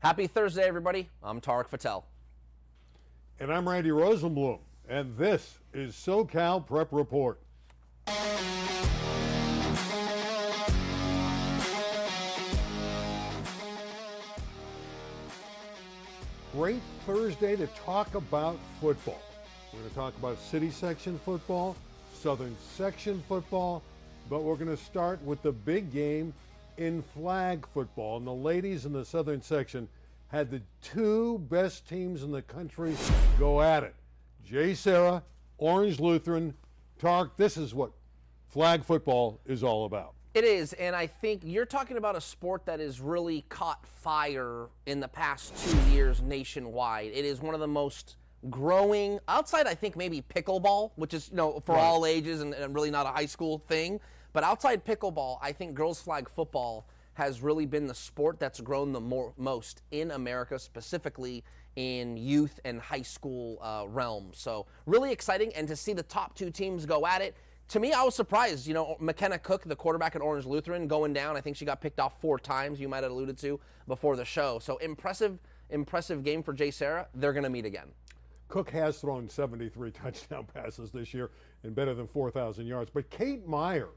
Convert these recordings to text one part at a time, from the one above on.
Happy Thursday, everybody. I'm Tarek Patel. And I'm Randy Rosenblum, and this is SoCal Prep Report. Great Thursday to talk about football. We're going to talk about city section football, southern section football, but we're going to start with the big game in flag football. And the ladies in the southern section had the two best teams in the country go at it. J. Sarah, Orange Lutheran. Tarek, this is what flag football is all about. It is, and I think you're talking about a sport that has really caught fire in the past 2 years nationwide. It is one of the most growing, outside I think maybe pickleball, which is, for all ages and really not a high school thing. But outside pickleball, I think girls flag football has really been the sport that's grown the most in America, specifically in youth and high school realms. So really exciting, and to see the top two teams go at it. To me, I was surprised. McKenna Cook, the quarterback at Orange Lutheran, going down. I think she got picked off 4 times, you might have alluded to before the show. So impressive game for J. Sarah. They're going to meet again. Cook has thrown 73 touchdown passes this year and better than 4,000 yards. But Kate Meyer,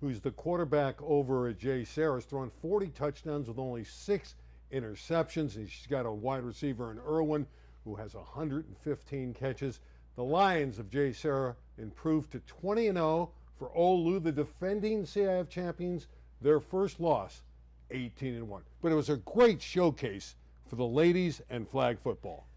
who's the quarterback over at J. Sarah, has thrown 40 touchdowns with only 6 interceptions. And she's got a wide receiver in Irwin who has 115 catches. The Lions of J. Sarah improved to 20-0 for Olu, the defending CIF champions. Their first loss, 18-1. But it was a great showcase for the ladies and flag football.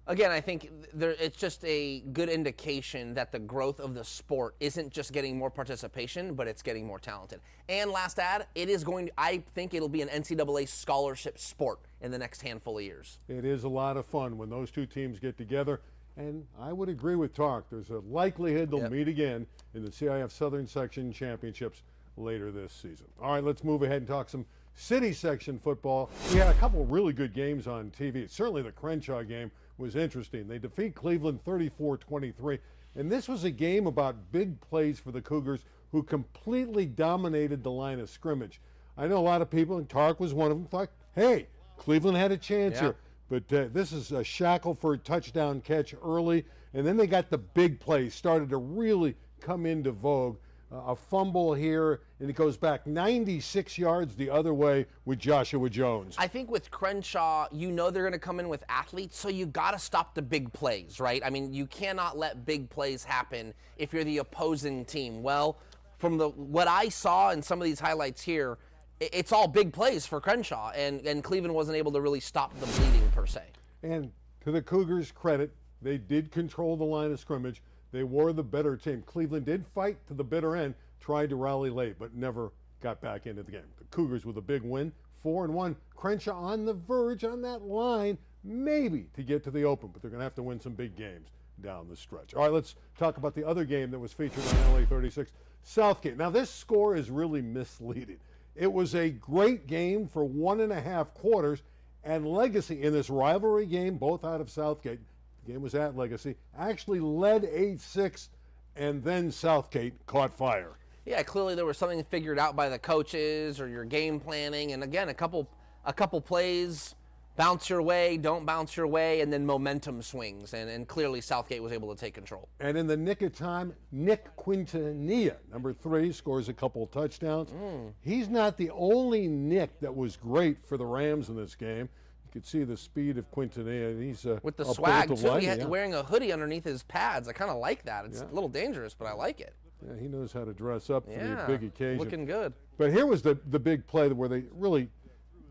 Again, I think it's just a good indication that the growth of the sport isn't just getting more participation, but it's getting more talented. And last ad, I think it'll be an NCAA scholarship sport in the next handful of years. It is a lot of fun when those two teams get together. And I would agree with Tarek. There's a likelihood they'll meet again in the CIF Southern Section Championships later this season. All right, let's move ahead and talk some city section football. We had a couple of really good games on TV. Certainly the Crenshaw game was interesting. They defeat Cleveland 34-23. And this was a game about big plays for the Cougars, who completely dominated the line of scrimmage. I know a lot of people, and Tarek was one of them, thought, hey, Cleveland had a chance here. But this is a Shackelford touchdown catch early, and then they got the big plays, started to really come into vogue. A fumble here, and it goes back 96 yards the other way with Joshua Jones. I think with Crenshaw, they're going to come in with athletes, so you got to stop the big plays, right? I mean, you cannot let big plays happen if you're the opposing team. Well, from what I saw in some of these highlights here, it's all big plays for Crenshaw, and Cleveland wasn't able to really stop the bleeding per se. And to the Cougars' credit, they did control the line of scrimmage. They were the better team. Cleveland did fight to the bitter end, tried to rally late, but never got back into the game. The Cougars with a big win, 4-1. Crenshaw on the verge, on that line, maybe to get to the Open, but they're going to have to win some big games down the stretch. All right, let's talk about the other game that was featured on LA 36, Southgate. Now, this score is really misleading. It was a great game for 1.5 quarters, and Legacy in this rivalry game, both out of Southgate, the game was at Legacy, actually led 8-6, and then Southgate caught fire. Yeah, clearly there was something figured out by the coaches or your game planning, and again, a couple plays, bounce your way, don't bounce your way, and then momentum swings, and clearly Southgate was able to take control. And in the nick of time, Nick Quintanilla, number 3, scores a couple touchdowns. He's not the only Nick that was great for the Rams in this game. You could see the speed of Quintanilla. He's with the swag, too. Wearing a hoodie underneath his pads. I kind of like that. It's a little dangerous, but I like it. Yeah, he knows how to dress up for the big occasion. Looking good. But here was the big play where they really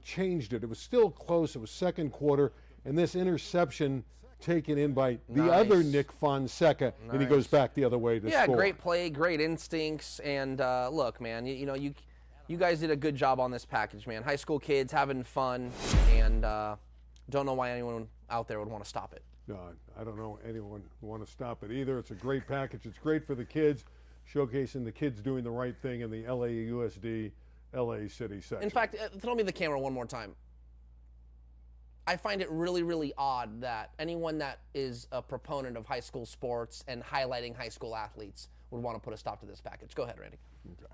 changed it. It was still close. It was second quarter, and this interception taken in by the other Nick Fonseca, and he goes back the other way to score. Yeah, great play, great instincts, and look, man, you guys did a good job on this package, man. High school kids having fun, and don't know why anyone out there would want to stop it. No, I don't know anyone who want to stop it either. It's a great package. It's great for the kids, showcasing the kids doing the right thing in the LAUSD LA City section. In fact, throw me the camera one more time. I find it really, really odd that anyone that is a proponent of high school sports and highlighting high school athletes would want to put a stop to this package. Go ahead, Randy. Okay.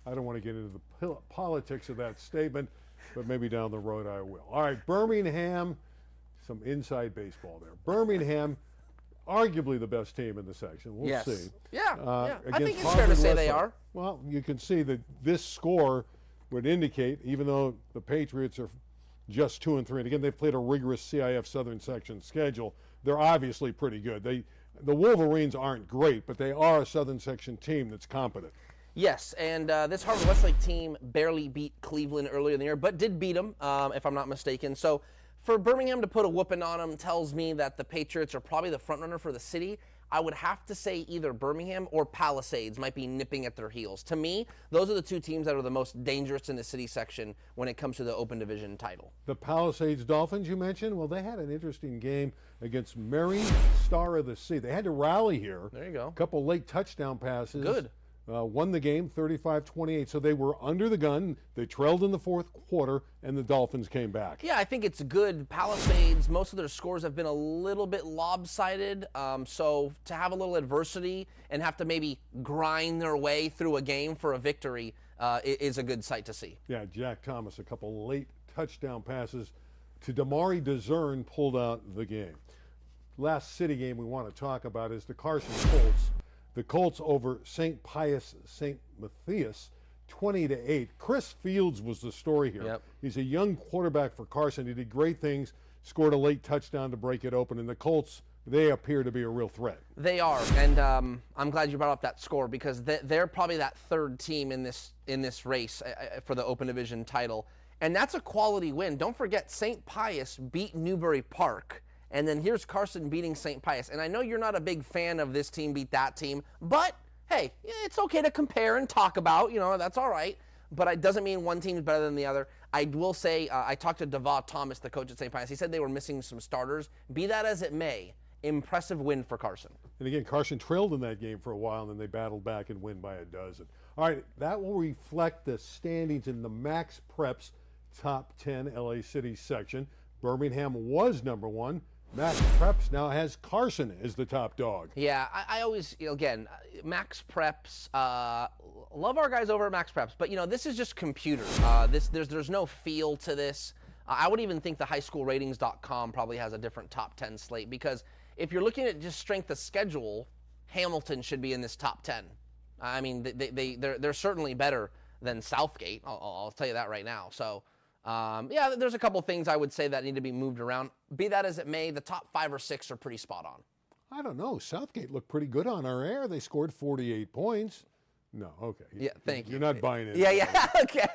I don't want to get into the politics of that statement. but maybe down the road I will. All right, Birmingham, some inside baseball there. Birmingham, arguably the best team in the section. We'll see. Yeah, I Against think it's fair to say they Westlake. are. Well, you can see that this score would indicate, even though the Patriots are just 2-3, and again, they've played a rigorous CIF Southern Section schedule, they're obviously pretty good. The Wolverines aren't great, but they are a Southern Section team that's competent. Yes, and this Harvard Westlake team barely beat Cleveland earlier in the year, but did beat them, if I'm not mistaken. So for Birmingham to put a whooping on them tells me that the Patriots are probably the front runner for the city. I would have to say either Birmingham or Palisades might be nipping at their heels. To me, those are the two teams that are the most dangerous in the city section when it comes to the Open Division title. The Palisades Dolphins you mentioned, well, they had an interesting game against Mary Star of the Sea. They had to rally here. There you go. A couple late touchdown passes. Good. Won the game 35-28, so they were under the gun. They trailed in the fourth quarter, and the Dolphins came back. Yeah, I think it's good. Palisades, most of their scores have been a little bit lopsided, so to have a little adversity and have to maybe grind their way through a game for a victory is a good sight to see. Yeah, Jack Thomas, a couple late touchdown passes to Damari DeZern pulled out the game. Last city game we want to talk about is the Carson Colts. The Colts over St. Pius St. Matthias, 20-8. Chris Fields was the story here. Yep. He's a young quarterback for Carson. He did great things, scored a late touchdown to break it open, and the Colts, they appear to be a real threat. They are, and I'm glad you brought up that score because they're probably that third team in this race for the Open Division title, and that's a quality win. Don't forget, St. Pius beat Newbury Park. And then here's Carson beating St. Pius. And I know you're not a big fan of this team beat that team, but hey, it's okay to compare and talk about, that's all right. But it doesn't mean one team is better than the other. I will say, I talked to Devaugh Thomas, the coach at St. Pius. He said they were missing some starters. Be that as it may, impressive win for Carson. And again, Carson trailed in that game for a while, and then they battled back and win by a dozen. All right, that will reflect the standings in the Max Preps top 10 LA City section. Birmingham was number one. Max Preps now has Carson as the top dog. Yeah, I always, again, Max Preps, love our guys over at Max Preps, but, this is just computer. There's no feel to this. I would even think the highschoolratings.com probably has a different top 10 slate because if you're looking at just strength of schedule, Hamilton should be in this top 10. I mean, they're certainly better than Southgate. I'll tell you that right now. So, yeah, there's a couple things I would say that need to be moved around. Be that as it may, the top 5 or 6 are pretty spot on. I don't know. Southgate looked pretty good on our air. They scored 48 points. No, okay. Yeah, thank you. You're not buying it. Yeah, okay.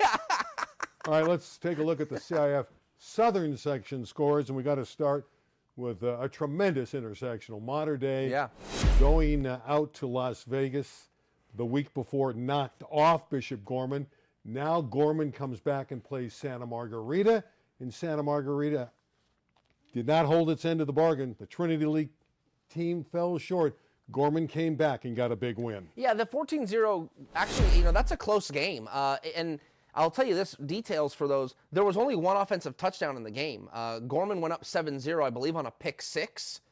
All right, let's take a look at the CIF Southern section scores, and we got to start with a tremendous intersectional. Mater Dei going out to Las Vegas the week before, knocked off Bishop Gorman. Now Gorman comes back and plays Santa Margarita, and Santa Margarita did not hold its end of the bargain. The Trinity League team fell short. Gorman came back and got a big win. Yeah, the 14-0, actually, that's a close game. And I'll tell you this, details for those. There was only one offensive touchdown in the game. Gorman went up 7-0, I believe, on a pick 6,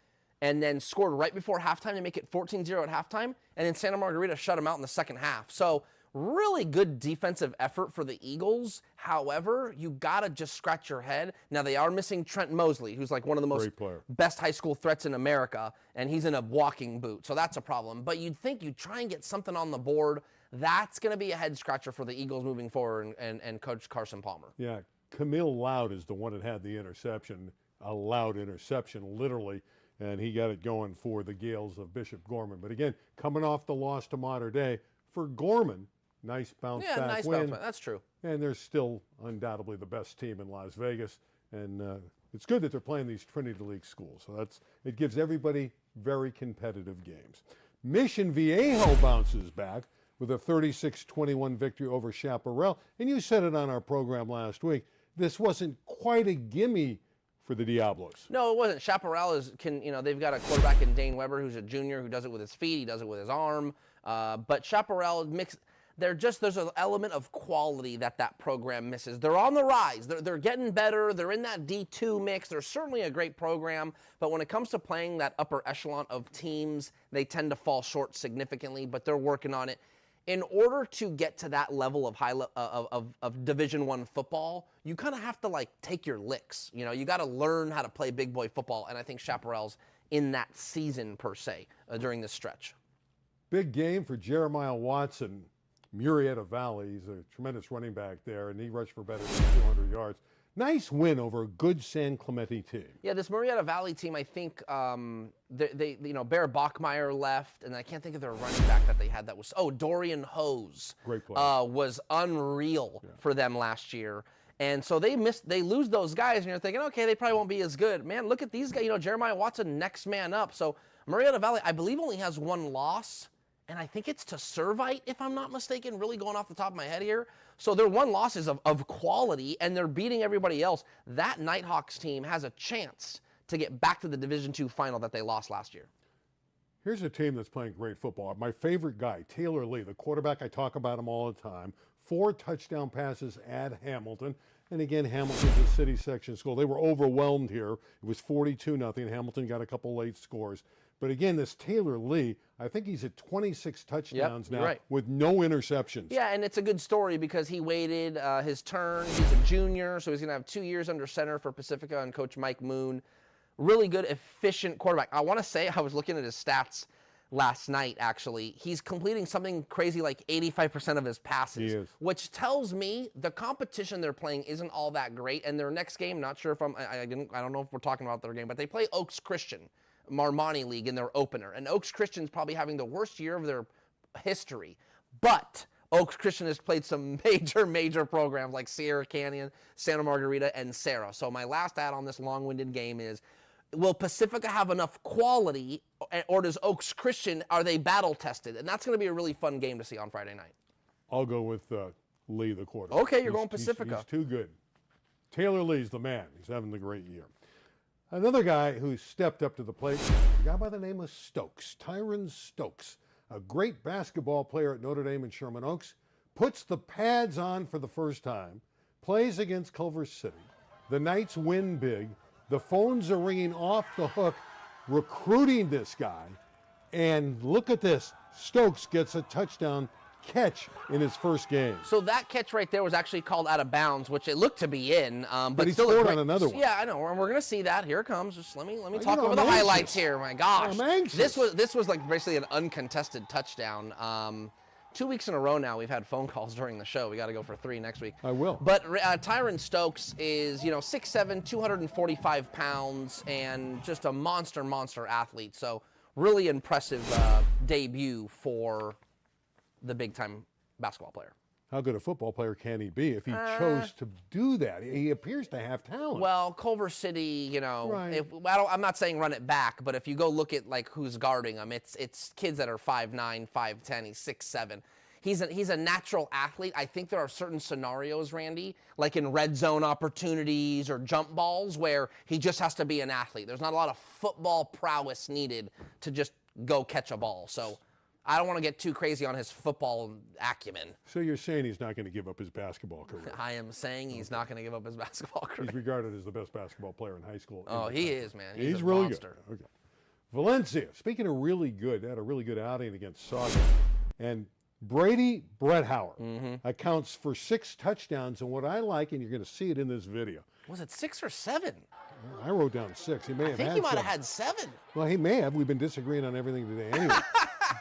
and then scored right before halftime to make it 14-0 at halftime, and then Santa Margarita shut him out in the second half. So really good defensive effort for the Eagles. However, you got to just scratch your head. Now, they are missing Trent Mosley, who's like one of the most best high school threats in America, and he's in a walking boot, so that's a problem. But you'd think you'd try and get something on the board. That's going to be a head-scratcher for the Eagles moving forward and Coach Carson Palmer. Yeah, Camille Loud is the one that had the interception, a loud interception, literally, and he got it going for the Gales of Bishop Gorman. But again, coming off the loss to Mater Dei, for Gorman, nice bounce back nice win. bounce back. That's true. And they're still undoubtedly the best team in Las Vegas. And it's good that they're playing these Trinity League schools. So it gives everybody very competitive games. Mission Viejo bounces back with a 36-21 victory over Chaparral. And you said it on our program last week. This wasn't quite a gimme for the Diablos. No, it wasn't. Chaparral they've got a quarterback in Dane Weber who's a junior who does it with his feet. He does it with his arm. But Chaparral there's an element of quality that program misses. They're on the rise. They're getting better. They're in that D2 mix. They're certainly a great program. But when it comes to playing that upper echelon of teams, they tend to fall short significantly, but they're working on it. in order to get to that level of of Division I football, you kind of have to like take your licks. You know, you got to learn how to play big boy football, and I think Chaparral's in that season per se during this stretch. Big game for Jeremiah Watson, Murrieta Valley. He's a tremendous running back there, and he rushed for better than 200 yards. Nice win over a good San Clemente team. Yeah, this Murrieta Valley team, I think they Bear Bachmeyer left, and I can't think of their running back that they had that was, Dorian Hose. Great player. Was unreal for them last year. And so they lose those guys, and you're thinking, okay, they probably won't be as good. Man, look at these guys. You know, Jeremiah Watson, next man up. So Murrieta Valley, I believe, only has one loss, and I think it's to Servite, if I'm not mistaken, really going off the top of my head here. So their one loss is of quality, and they're beating everybody else. That Nighthawks team has a chance to get back to the Division II final that they lost last year. Here's a team that's playing great football. My favorite guy, Taylor Lee, the quarterback. I talk about him all the time. 4 touchdown passes at Hamilton. And again, Hamilton's a city section school. They were overwhelmed here. It was 42-0. Hamilton got a couple late scores. But again, this Taylor Lee, I think he's at 26 touchdowns now with no interceptions. Yeah, and it's a good story because he waited his turn. He's a junior, so he's going to have 2 years under center for Pacifica and Coach Mike Moon. Really good, efficient quarterback. I want to say, I was looking at his stats last night, actually. He's completing something crazy like 85% of his passes, which tells me the competition they're playing isn't all that great. And their next game, not sure if I don't know if we're talking about their game, but they play Oaks Christian, Marmani League, in their opener. And Oaks Christian's probably having the worst year of their history. But Oaks Christian has played some major programs like Sierra Canyon, Santa Margarita, and Sarah. So my last add on this long-winded game is, will Pacifica have enough quality, or does Oaks Christian, are they battle-tested? And that's going to be a really fun game to see on Friday night. I'll go with Lee, the quarterback. Okay, you're going Pacifica. He's too good. Taylor Lee's the man. He's having a great year. Another guy who stepped up to the plate, a guy by the name of Stokes, Tyron Stokes, a great basketball player at Notre Dame and Sherman Oaks, puts the pads on for the first time, plays against Culver City. The Knights win big. The phones are ringing off the hook, recruiting this guy. And look at this. Stokes gets a touchdown catch in his first game. So that catch right there was actually called out of bounds, which it looked to be in. But he still scored on another one. Yeah, I know. And we're going to see that. Here it comes. Just let me talk over the highlights here. My gosh. I'm anxious. This was like basically an uncontested touchdown. 2 weeks in a row now, we've had phone calls during the show. We got to go for 3 next week. I will. But Tyron Stokes is, 6'7", 245 pounds, and just a monster athlete. So really impressive debut for the big-time basketball player. How good a football player can he be if he chose to do that? He appears to have talent. Well, Culver City, Right. I'm not saying run it back, but if you go look at like who's guarding him, it's kids that are 5'9", 5'10", he's 6'7". He's a natural athlete. I think there are certain scenarios, Randy, like in red zone opportunities or jump balls, where he just has to be an athlete. There's not a lot of football prowess needed to just go catch a ball. So I don't want to get too crazy on his football acumen. So you're saying he's not going to give up his basketball career? I am saying he's not going to give up his basketball career. He's regarded as the best basketball player in high school. Oh, he is, man. He's a really monster. good. Okay. Valencia, speaking of really good, they had a really good outing against SoCal. And Brady Bretthauer accounts for 6 touchdowns. And what I like, and you're going to see it in this video. Was it 6 or 7? I wrote down 6. He may have had 7. I think he might have had 7. Well, he may have. We've been disagreeing on everything today anyway.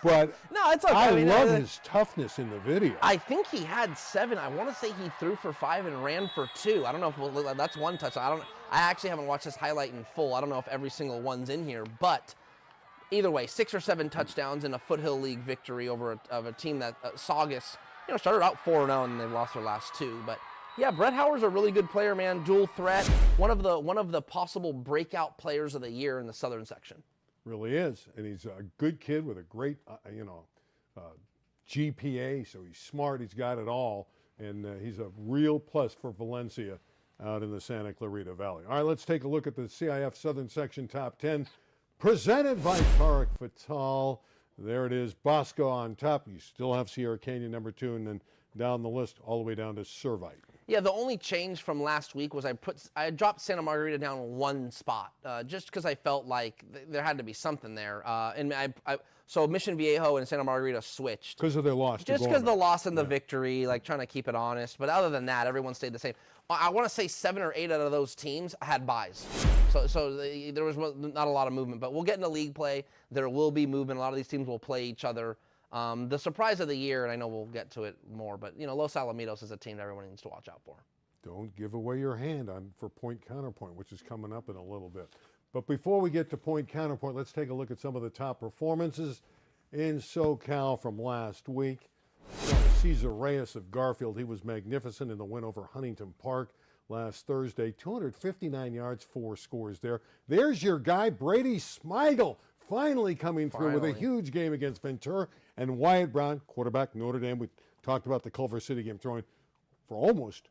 But no, it's okay. I love his toughness in the video. I think he had 7. I want to say he threw for 5 and ran for 2. I don't know if that's one touchdown. I actually haven't watched this highlight in full. I don't know if every single one's in here, but either way, 6 or 7 touchdowns in a Foothill League victory over a team that Saugus, started out 4-0 and they lost their last 2. But yeah, Bretthauer's a really good player, man. Dual threat, one of the possible breakout players of the year in the Southern section. Really is, and he's a good kid with a great, GPA. So he's smart. He's got it all, and he's a real plus for Valencia out in the Santa Clarita Valley. All right, let's take a look at the CIF Southern Section Top 10, presented by Tarek Fatal. There it is, Bosco on top. You still have Sierra Canyon number 2, and then down the list all the way down to Servite. Yeah, the only change from last week was I dropped Santa Margarita down one spot, just because I felt like there had to be something there. So Mission Viejo and Santa Margarita switched. Because of their loss. Just because the loss and the victory, like trying to keep it honest. But other than that, everyone stayed the same. I want to say 7 or 8 out of those teams had buys. So there was not a lot of movement. But we'll get into league play. There will be movement. A lot of these teams will play each other. The surprise of the year, and I know we'll get to it more, but Los Alamitos is a team that everyone needs to watch out for. Don't give away your hand for point counterpoint, which is coming up in a little bit. But before we get to point counterpoint, let's take a look at some of the top performances in SoCal from last week. Cesar Reyes of Garfield, he was magnificent in the win over Huntington Park last Thursday. 259 yards, 4 scores there. There's your guy, Brady Smigel, finally coming through with a huge game against Ventura. And Wyatt Brown, quarterback, Notre Dame. We talked about the Culver City game, throwing for almost,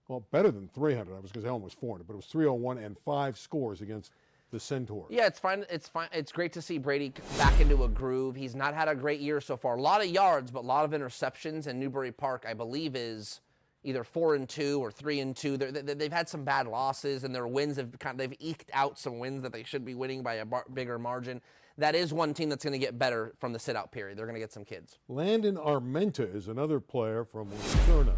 well, better than 300. I was going to say almost 400, but it was 301 and 5 scores against the Centaurs. Yeah, it's fine. It's fine. It's great to see Brady back into a groove. He's not had a great year so far. A lot of yards, but a lot of interceptions. And Newbury Park, I believe, is either 4-2 or 3-2. They've had some bad losses, and their wins they've eked out some wins that they should be winning by a bigger margin. That is one team that's going to get better from the sit-out period. They're going to get some kids. Landon Armenta is another player from Lucerna.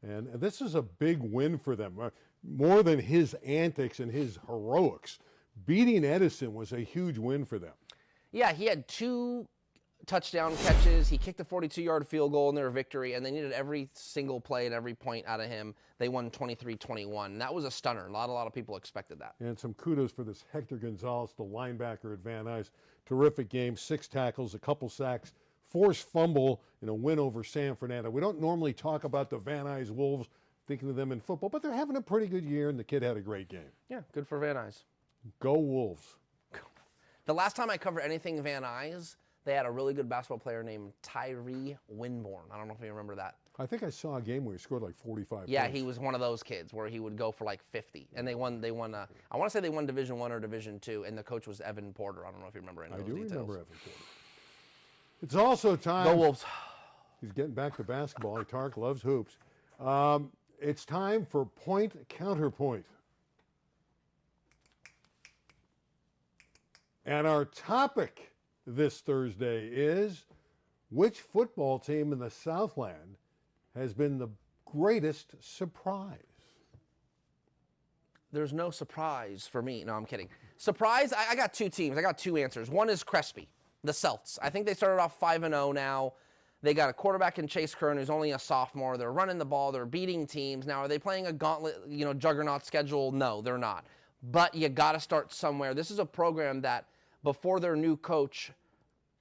And this is a big win for them. More than his antics and his heroics, beating Edison was a huge win for them. Yeah, he had 2 touchdown catches. He kicked a 42-yard field goal in their victory, and they needed every single play and every point out of him. They won 23-21. That was a stunner. A lot of people expected that. And some kudos for this Hector Gonzalez, the linebacker at Van Nuys. Terrific game, 6 tackles, a couple sacks, forced fumble in a win over San Fernando. We don't normally talk about the Van Nuys Wolves, thinking of them in football, but they're having a pretty good year, and the kid had a great game. Yeah, good for Van Nuys. Go Wolves. The last time I covered anything Van Nuys, they had a really good basketball player named Tyree Winborn. I don't know if you remember that. I think I saw a game where he scored like 45 Yeah, points. he was one of those kids where he would go for like 50. And they won. I want to say they won Division I or Division II, and the coach was Evan Porter. I don't know if you remember any of those details. I do remember Evan Porter. It's also time. Go Wolves. He's getting back to basketball. Tarek loves hoops. It's time for point counterpoint. And our topic this Thursday is, which football team in the Southland has been the greatest surprise? There's no surprise for me. No, I'm kidding. Surprise, I got 2 teams. I got 2 answers. One is Crespi, the Celts. I think they started off 5-0 now. They got a quarterback in Chase Kern who's only a sophomore. They're running the ball. They're beating teams. Now, are they playing a gauntlet, juggernaut schedule? No, they're not. But you got to start somewhere. This is a program that, before their new coach,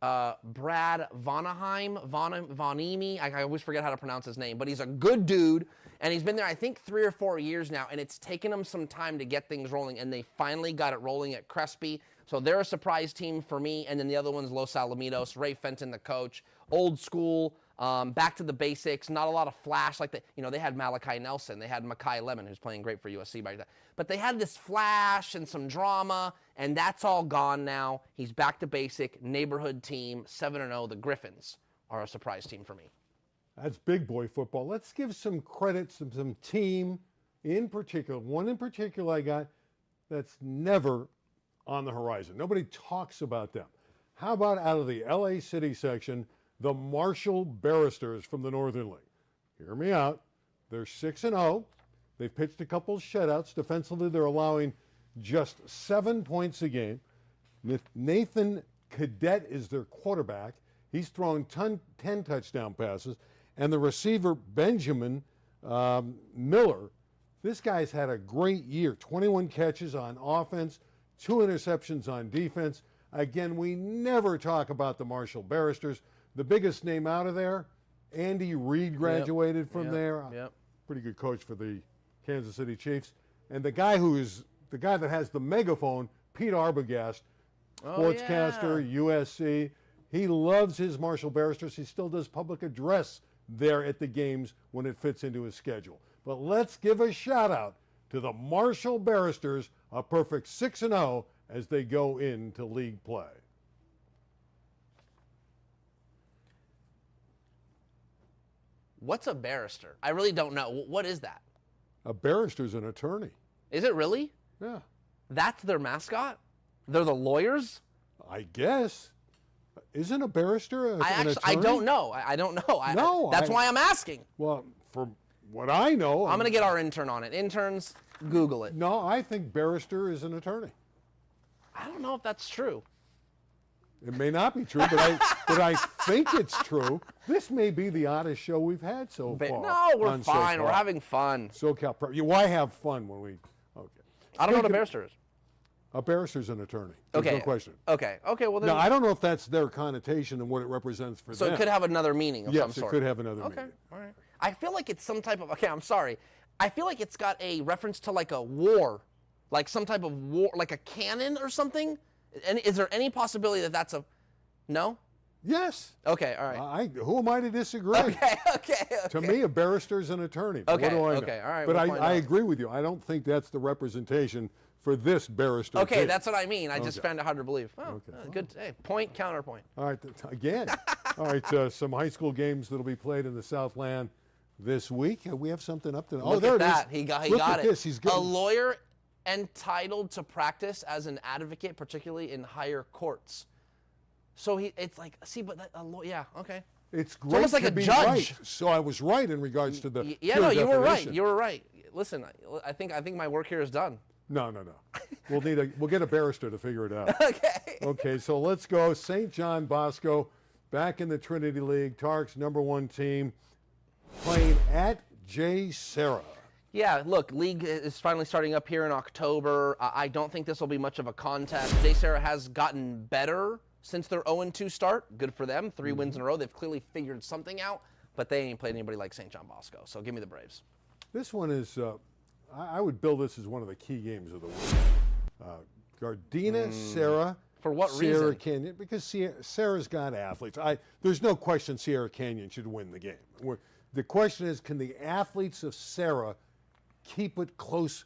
Brad Vonimi, I always forget how to pronounce his name, but he's a good dude, and he's been there, I think, 3 or 4 years now, and it's taken them some time to get things rolling, and they finally got it rolling at Crespi. So they're a surprise team for me, and then the other one's Los Alamitos, Ray Fenton, the coach, old school, back to the basics, not a lot of flash like that. They had Malachi Nelson, they had Makai Lemon, who's playing great for USC by that. But they had this flash and some drama, and that's all gone now. He's back to basic, neighborhood team, 7-0. The Griffins are a surprise team for me. That's big boy football. Let's give some credit, some team in particular. One in particular I got that's never on the horizon. Nobody talks about them. How about out of the LA City section, the Marshall Barristers from the Northern League? Hear me out. They're 6-0. They've pitched a couple shutouts. Defensively, they're allowing just 7 points a game. Nathan Cadet is their quarterback. He's thrown 10 touchdown passes. And the receiver, Benjamin Miller, this guy's had a great year. 21 catches on offense, 2 interceptions on defense. Again, we never talk about the Marshall Barristers. The biggest name out of there, Andy Reid graduated from there. Yep. Pretty good coach for the Kansas City Chiefs. And the guy that has the megaphone, Pete Arbogast, sportscaster, USC. He loves his Marshall Barristers. He still does public address there at the games when it fits into his schedule. But let's give a shout out to the Marshall Barristers, a perfect 6-0 as they go into league play. What's a barrister? I really don't know. What is that? A barrister's an attorney. Is it really? Yeah. That's their mascot? They're the lawyers? I guess. Isn't a barrister an attorney? I don't know. I don't know. That's why I'm asking. Well, from what I know, I'm going to get our intern on it. Interns, Google it. No, I think barrister is an attorney. I don't know if that's true. It may not be true, but I think it's true. This may be the oddest show we've had so far. No, we're on fine. SoCal. We're having fun. SoCal Prep. Why have fun when we? Okay. I don't know what a barrister is. A barrister's an attorney. There's no question. Okay. Well, then. Now, I don't know if that's their connotation and what it represents for So them. it could have another meaning of some Yes, sort. it could have another Okay. meaning. All right. I feel like it's some type of. Okay, I'm sorry. I feel like it's got a reference to like a war, like some type of war, like a cannon or something. And is there any possibility that that's a? No? Yes. Okay, all right. Who am I to disagree? Okay. To me, a barrister's an attorney. But Okay, what do I know? okay, all right, But we'll find I out. agree with you. I don't think that's the representation for this barrister. Okay, team. that's what I mean. I just Okay. found it hard to believe. Oh, Okay. good. Hey, point, counterpoint. All right, again. All right, some high school games that'll be played in the Southland this week. We have something up to. Look there at that. it is. He got Look it. at this. He's a getting. lawyer entitled to practice as an advocate, particularly in higher courts. So it's like, see, but yeah, okay. It's great almost like to a be judge. right. So I was right in regards to the. Yeah, pure no, you were right. definition. You were right. Listen, I think my work here is done. No. We'll get a barrister to figure it out. Okay. Okay, so let's go. St. John Bosco back in the Trinity League. Tarek's #1 team playing at J. Sarah. Yeah, look, league is finally starting up here in October. I don't think this will be much of a contest. J. Sarah has gotten better since their 0-2 start. Good for them. 3 wins in a row. They've clearly figured something out, but they ain't played anybody like St. John Bosco. So give me the Braves. This one is, I would bill this as one of the key games of the week. Gardena, Sarah. For what Sierra reason? Canyon, because Sarah's got athletes. There's no question Sierra Canyon should win the game. The question is, can the athletes of Sarah keep it close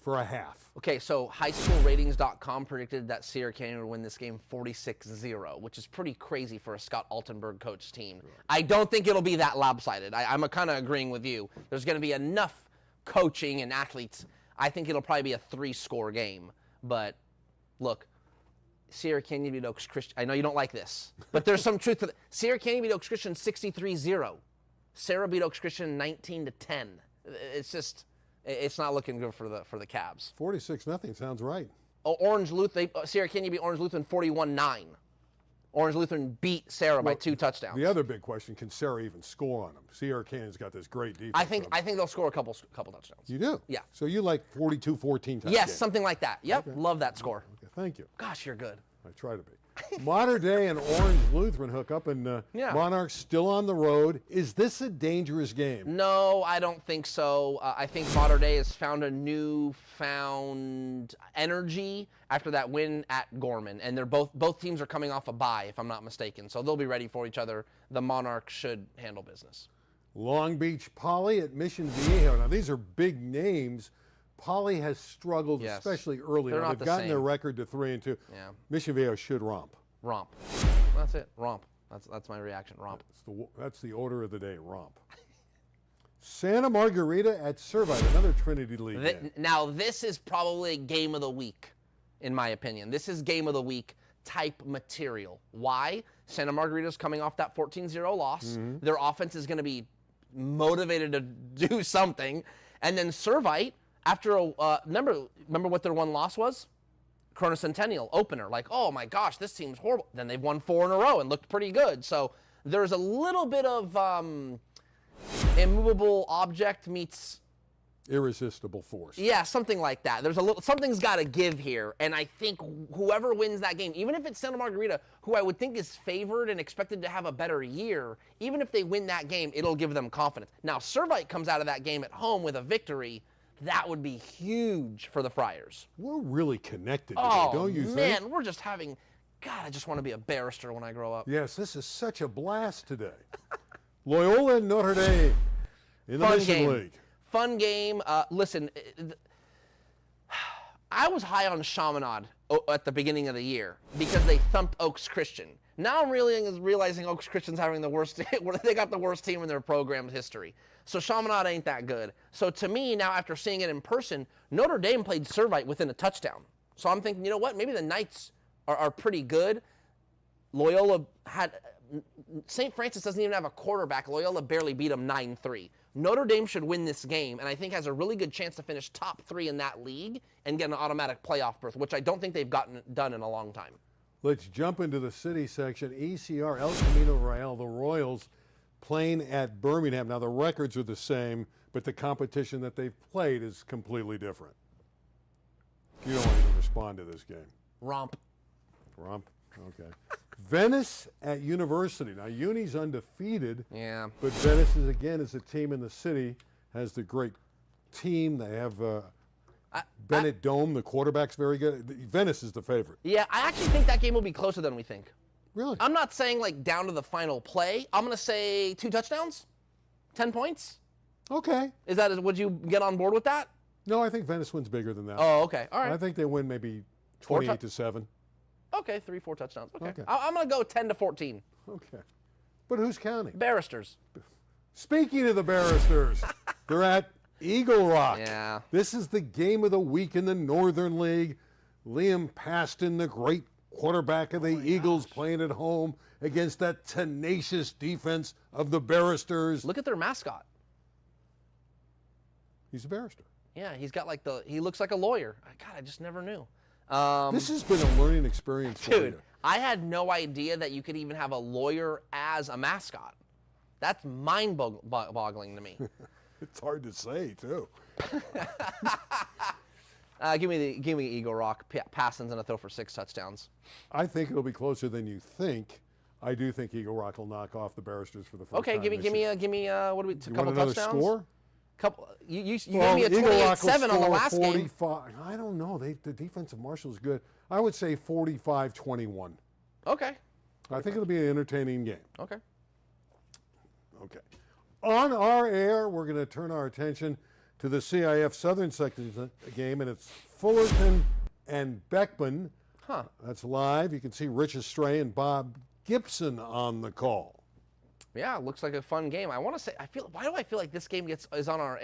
for a half? Okay, so highschoolratings.com predicted that Sierra Canyon would win this game 46-0, which is pretty crazy for a Scott Altenberg coached team. Right. I don't think it'll be that lopsided. I'm kind of agreeing with you. There's going to be enough coaching and athletes. I think it'll probably be a 3-score game. But look, Sierra Canyon beat Oaks Christian. I know you don't like this, but there's some truth to it. Sierra Canyon beat Oaks Christian 63-0. Sarah beat Oaks Christian 19-10. It's just, it's not looking good for the Cavs. 46-0 sounds right. Orange Lutheran, Sierra Canyon beat Orange Lutheran 41-9. Orange Lutheran beat Sarah by 2 touchdowns. The other big question: can Sarah even score on them? Sierra Canyon's got this great defense. I think they'll score a couple touchdowns. You do? Yeah. So you like 42-14 type Yes, game. something like that. Yep, Okay. love that score. Okay, thank you. Gosh, you're good. I try to be. Modern Day and Orange Lutheran hook up, and Yeah. Monarchs still on the road. Is this a dangerous game? No, I don't think so. I think Modern Day has found a newfound energy after that win at Gorman, and they're both teams are coming off a bye, if I'm not mistaken, so they'll be ready for each other. The Monarchs should handle business. Long Beach Poly at Mission Viejo. Now these are big names. Poly has struggled, Yes. especially early. They're Now, not they've the gotten their same. record to 3-2. Yeah. Mission Viejo should romp. Romp. That's it. Romp. That's my reaction. Romp. That's the order of the day. Romp. Santa Margarita at Servite, another Trinity League game. Now, this is probably game of the week, in my opinion. This is game of the week type material. Why? Santa Margarita's coming off that 14-0 loss. Their offense is going to be motivated to do something. And then Servite, after remember what their one loss was? Corona Centennial opener. Like, oh my gosh, this team's horrible. Then they've won 4 in a row and looked pretty good. So there's a little bit of immovable object meets Irresistible force. yeah, something like that. There's something's got to give here, and I think whoever wins that game, even if it's Santa Margarita, who I would think is favored and expected to have a better year, even if they win that game, it'll give them confidence. Now, Servite comes out of that game at home with a victory. That would be huge for the Friars. We're really connected today, Oh, don't you think? man, we're just having, God, I just want to be a barrister when I grow up. Yes, this is such a blast today. Loyola and Notre Dame in the Fun Mission game. League. Fun game. Listen, I was high on Chaminade at the beginning of the year because they thumped Oaks Christian. Now I'm really realizing Oaks Christian's having the worst. They got the worst team in their program's history. So Chaminade ain't that good. So to me, now after seeing it in person, Notre Dame played Servite within a touchdown. So I'm thinking, you know what? Maybe the Knights are pretty good. Loyola had St. Francis doesn't even have a quarterback. Loyola barely beat them 9-3. Notre Dame should win this game, and I think has a really good chance to finish top 3 in that league and get an automatic playoff berth, which I don't think they've gotten done in a long time. Let's jump into the city section. ECR, El Camino Real, the Royals playing at Birmingham. Now, the records are the same, but the competition that they've played is completely different. You don't want to even respond to this game. Romp. Romp? Okay. Venice at University. Now, Uni's undefeated. Yeah. But Venice, is a team in the city, has the great team. They have Bennett Dome. The quarterback's very good. Venice is the favorite. Yeah, I actually think that game will be closer than we think. Really? I'm not saying like down to the final play. I'm going to say 2 touchdowns, 10 points. Okay. Would you get on board with that? No, I think Venice wins bigger than that. Oh, okay. All right. I think they win maybe 28-7. Okay, 3-4 touchdowns. Okay. Okay. I'm going to go 10-14. Okay. But who's counting? Barristers. Speaking of the Barristers, they're at Eagle Rock. Yeah. This is the game of the week in the Northern League. Liam Paston, the great quarterback of the Eagles, playing at home against that tenacious defense of the Barristers. Look at their mascot. He's a barrister. Yeah, he's got like he looks like a lawyer. God, I just never knew. This has been a learning experience for you. Dude, I had no idea that you could even have a lawyer as a mascot. That's mind-boggling to me. It's hard to say, too. Give me Eagle Rock. Passing's gonna throw for 6 touchdowns. I think it'll be closer than you think. I do think Eagle Rock will knock off the Barristers for the first time. Okay, give me what do we? You couple want another touchdowns. Score? You gave me a 28-7 on the last game. I don't know. The defensive marshal is good. I would say 45-21. Okay. I think it'll be an entertaining game. Okay. Okay. On our air, we're going to turn our attention to the CIF Southern Section game, and it's Fullerton and Beckman. Huh. That's live. You can see Rich Estray and Bob Gibson on the call. Yeah, it looks like a fun game. I want to say, why do I feel like this game is on our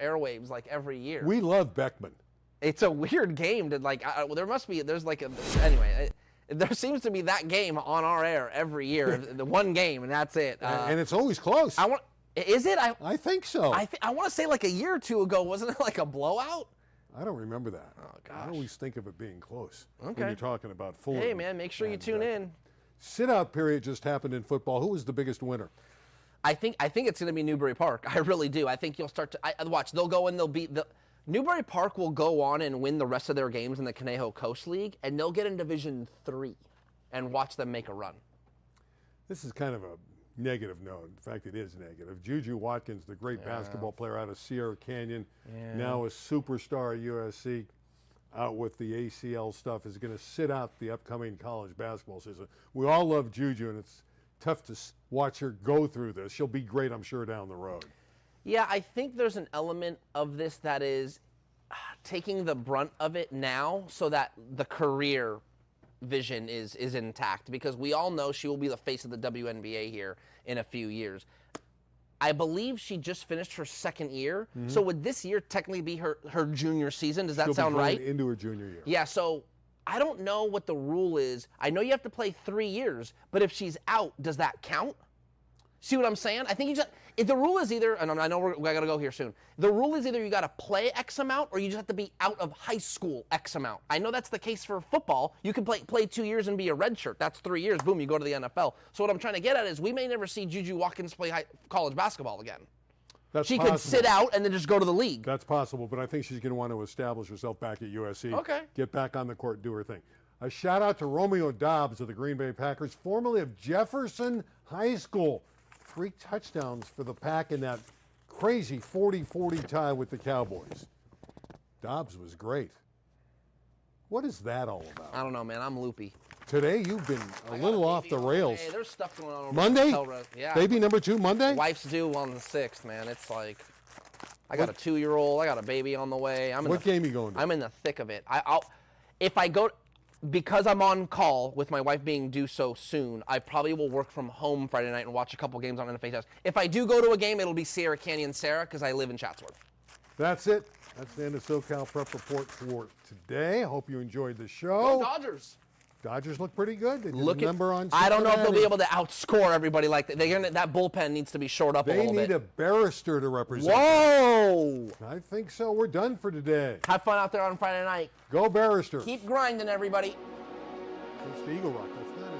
airwaves like every year? We love Beckman. It's a weird game to like. There seems to be that game on our air every year, the one game, and that's it. And it's always close. Is it? I think so. I want to say like a year or two ago, wasn't it like a blowout? I don't remember that. Oh gosh. I always think of it being close Okay. when you're talking about Fullerton. Hey man, make sure you tune in. Sit-out period just happened in football. Who was the biggest winner? I think it's going to be Newbury Park. I really do. I think you'll start to watch. They'll go and they'll beat Newbury Park will go on and win the rest of their games in the Conejo Coast League, and they'll get in Division 3 and watch them make a run. This is kind of a negative note. In fact, it is negative. Juju Watkins, the great basketball player out of Sierra Canyon, now a superstar at USC, out with the ACL stuff, is going to sit out the upcoming college basketball season. We all love Juju, and it's tough to watch her go through this. She'll be great, I'm sure, down the road. Yeah, I think there's an element of this that is taking the brunt of it now so that the career vision is intact, because we all know she will be the face of the WNBA here in a few years. I believe she just finished her 2nd year. Mm-hmm. So would this year technically be her junior season? Does that sound right? Into her junior year. Yeah, so I don't know what the rule is. I know you have to play 3 years, but if she's out, does that count? See what I'm saying? I think if the rule is either, and I know we got to go here soon, the rule is either you got to play X amount or you just have to be out of high school X amount. I know that's the case for football. You can play 2 years and be a redshirt. That's 3 years. Boom, you go to the NFL. So what I'm trying to get at is we may never see Juju Watkins play college basketball again. She could sit out and then just go to the league. That's possible, but I think she's going to want to establish herself back at USC. Okay. Get back on the court and do her thing. A shout out to Romeo Dobbs of the Green Bay Packers, formerly of Jefferson High School. 3 touchdowns for the Pack in that crazy 40-40 tie with the Cowboys. Dobbs was great. What is that all about? I don't know, man. I'm loopy. Today you've been a little off the rails. Hey, there's stuff going on over Monday? the hotel road. Yeah. Baby number 2 Monday? Wife's due on the 6th, man. It's like I got a 2-year-old. I got a baby on the way. What game are you going to? I'm in the thick of it. If I go, because I'm on call with my wife being due so soon, I probably will work from home Friday night and watch a couple games on NFA House. If I do go to a game, it'll be Sierra Canyon Sarah because I live in Chatsworth. That's it. That's the end of SoCal Prep Report for today. I hope you enjoyed the show. Go Dodgers. Dodgers look pretty good. They did a number on I don't know if they'll be Cincinnati. able to outscore everybody like that. That bullpen needs to be shored up a little bit. They need a barrister to represent Whoa! them. I think so. We're done for today. Have fun out there on Friday night. Go barrister. Keep grinding, everybody. It's the Eagle Rock. That's not it.